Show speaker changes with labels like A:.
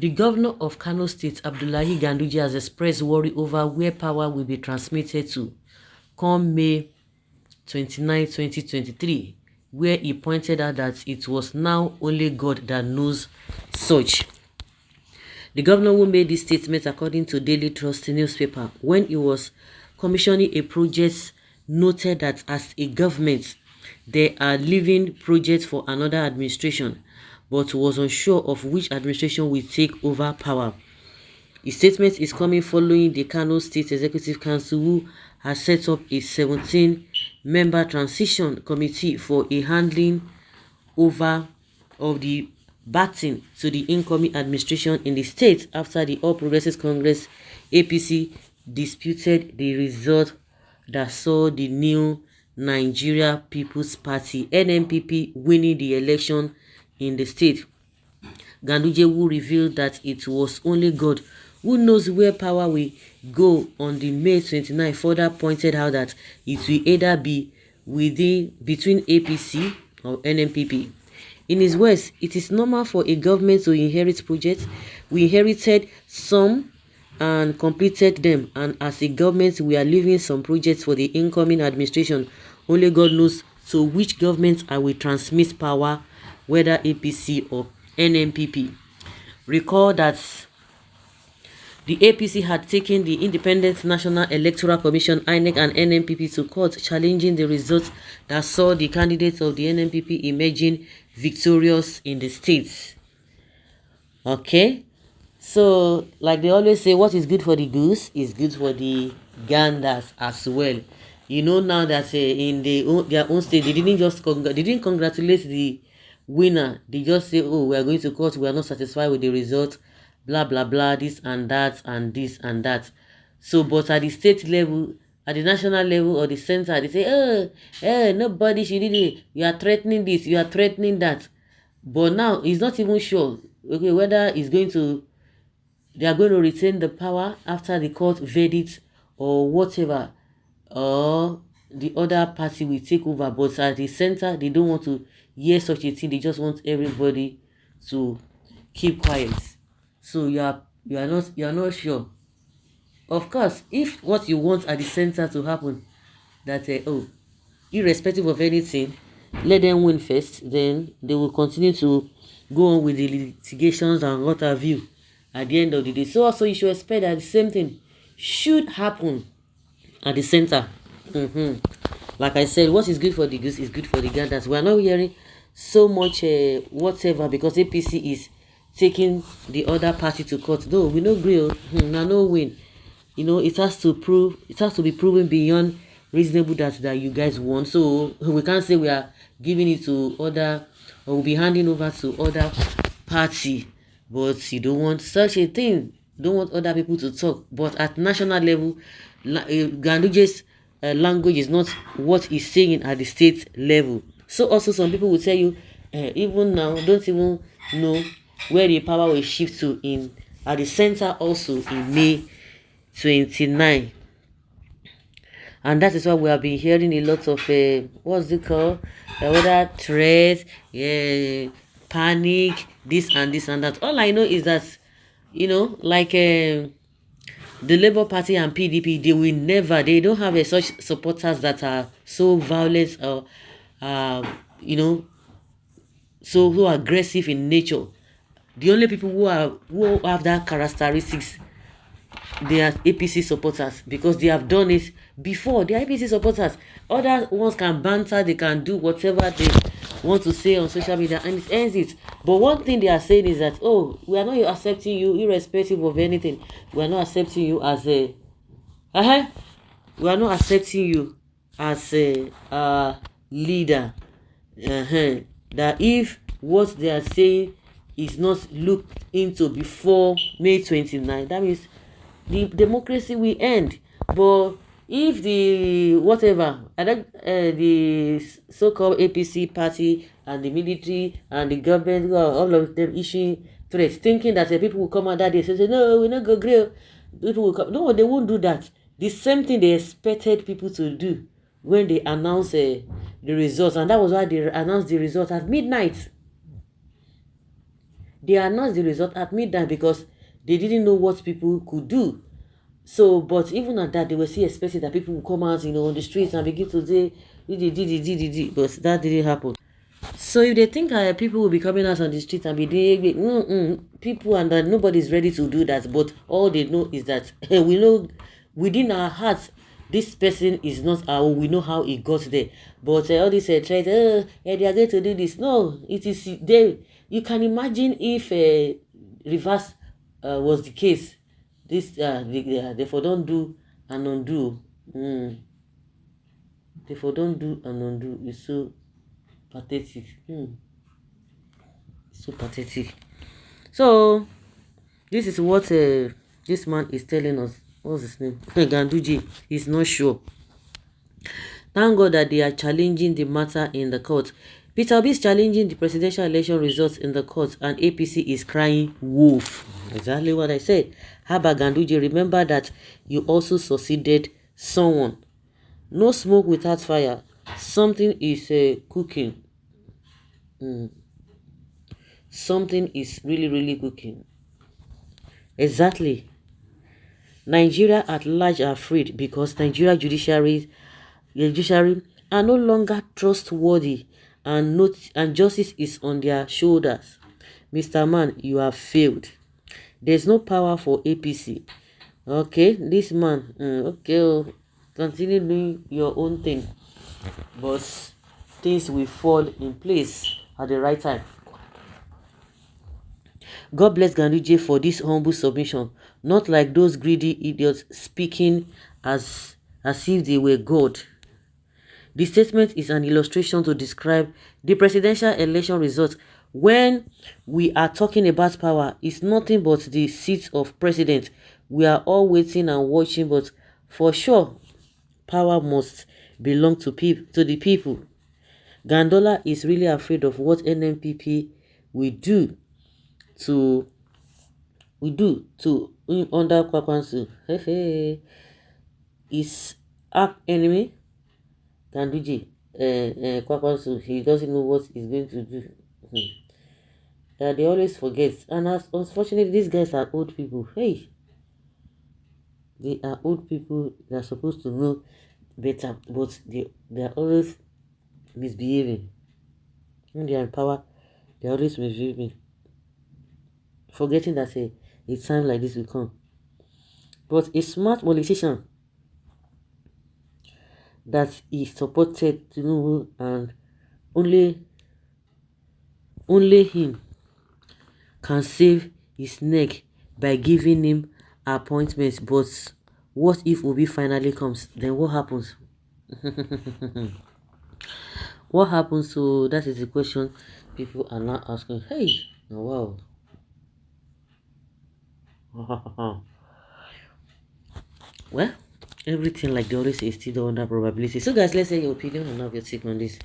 A: The governor of Kano State, Abdullahi Ganduje, has expressed worry over where power will be transmitted to come May 29, 2023, where he pointed out that it was now only God that knows such. The governor who made this statement, according to Daily Trust newspaper, when he was commissioning a project, noted that as a government, they are leaving projects for another administration, but was unsure of which administration will take over power. His statement is coming following the Kano State Executive Council, who has set up a 17-member transition committee for a handling over of the baton to the incoming administration in the state after the All Progressives Congress (APC) disputed the result that saw the new Nigeria People's Party (NNPP) winning the election in the state. Ganduje, who revealed that it was only God who knows where power will go on the May 29, further pointed out that it will either be between APC or NNPP. In his words, it is normal for a government to inherit projects. We inherited some and completed them, and as a government we are leaving some projects for the incoming administration. Only God knows to which government I will transmit power, whether APC or NNPP. Recall that the APC had taken the Independent National Electoral Commission (INEC) and NNPP to court, challenging the results that saw the candidates of the NNPP emerging victorious in the states. Okay, so like they always say, what is good for the goose is good for the ganders as well. You know now that in their own state, they didn't congratulate the winner. They just say, oh, we are going to court, we are not satisfied with the result, blah blah blah, this and that and this and that. So but at the state level, at the national level or the center, they say, nobody should do it, you are threatening this, you are threatening that. But now he's not even sure, okay, whether they are going to retain the power after the court verdict or whatever, or the other party will take over. But at the center, they don't want to hear such a thing. They just want everybody to keep quiet. So you are not sure. Of course, if what you want at the center to happen, that irrespective of anything, let them win first, then they will continue to go on with the litigations and what have you at the end of the day. So also you should expect that the same thing should happen at the center. Like I said, what is good for the goose is good for the ganders. We are not hearing so much whatever, because APC is taking the other party to court. No, we no agree. No win. It has to be proven beyond reasonable that you guys won. So we can't say we are giving it to other, or we'll be handing over to other party. But you don't want such a thing. Don't want other people to talk. But at national level, Ganduje's language is not what he's saying at the state level. So also some people will tell you, even now, don't even know where the power will shift to at the center also in May 29. And that is why we have been hearing a lot of what's it called, whether threat, panic, this and this and that. All I know is that like the Labour Party and PDP, they don't have such supporters that are so violent or so aggressive in nature. The only people who have that characteristics, they are APC supporters, because they have done it before. They are APC supporters. Other ones can banter, they can do whatever they want to say on social media, and it ends it. But one thing they are saying is that, we are not accepting you irrespective of anything. We are not accepting you as we are not accepting you as a leader. That if what they are saying is not looked into before May 29, that means the democracy will end. But if the so-called APC party and the military and the government, all of them issuing threats, thinking that people will come out that day and say, no, we're not going to grill. People will come. No, they won't do that. The same thing they expected people to do when they announced the results, and that was why they announced the results at midnight. They announced the result at midnight because they didn't know what people could do. So, but even at that, they were still expecting that people would come out, on the streets and begin to say, but that didn't happen. So if they think people will be coming out on the street and be doing people, and that nobody's ready to do that, but all they know is that we know within our hearts this person is not our own. We know how he got there, but all this threat, they are going to do this. No, it is they. You can imagine if reverse was the case. This therefore don't do and undo. Therefore don't do and undo. It's so pathetic. So pathetic. So this is what this man is telling us. What's his name? Ganduje. He's not sure. Thank God that they are challenging the matter in the court. Peter Obi is challenging the presidential election results in the court, and APC is crying wolf. Exactly what I said. How about Ganduje? Remember that you also succeeded someone. No smoke without fire. Something is cooking. Something is really, really cooking. Exactly. Nigeria at large are afraid because Nigeria judiciary are no longer trustworthy, and justice is on their shoulders. Mr. Man, you have failed. There's no power for APC. Okay, this man, okay, continue doing your own thing, but things will fall in place at the right time. God bless Ganduje for this humble submission, not like those greedy idiots speaking as if they were God. The statement is an illustration to describe the presidential election results. When we are talking about power, it's nothing but the seat of president. We are all waiting and watching, but for sure, power must belong to the people. Gandola is really afraid of what NNPP will do to him under Kwakwansu. His arch enemy Ganduje, Kwakwansu, he doesn't know what he's going to do. They always forget, and unfortunately these guys are old people. Hey, they are old people. They are supposed to know better, but they are always misbehaving. When they are in power, they are always misbehaving, forgetting that a time like this will come. But a smart politician that he supported Tinubu, and only him can save his neck by giving him appointments. But what if Obi finally comes? Then what happens? What happens? So that is the question people are now asking. Hey, wow. Well, everything like they always say is still under probability. So guys, let's say your opinion and have your take on this.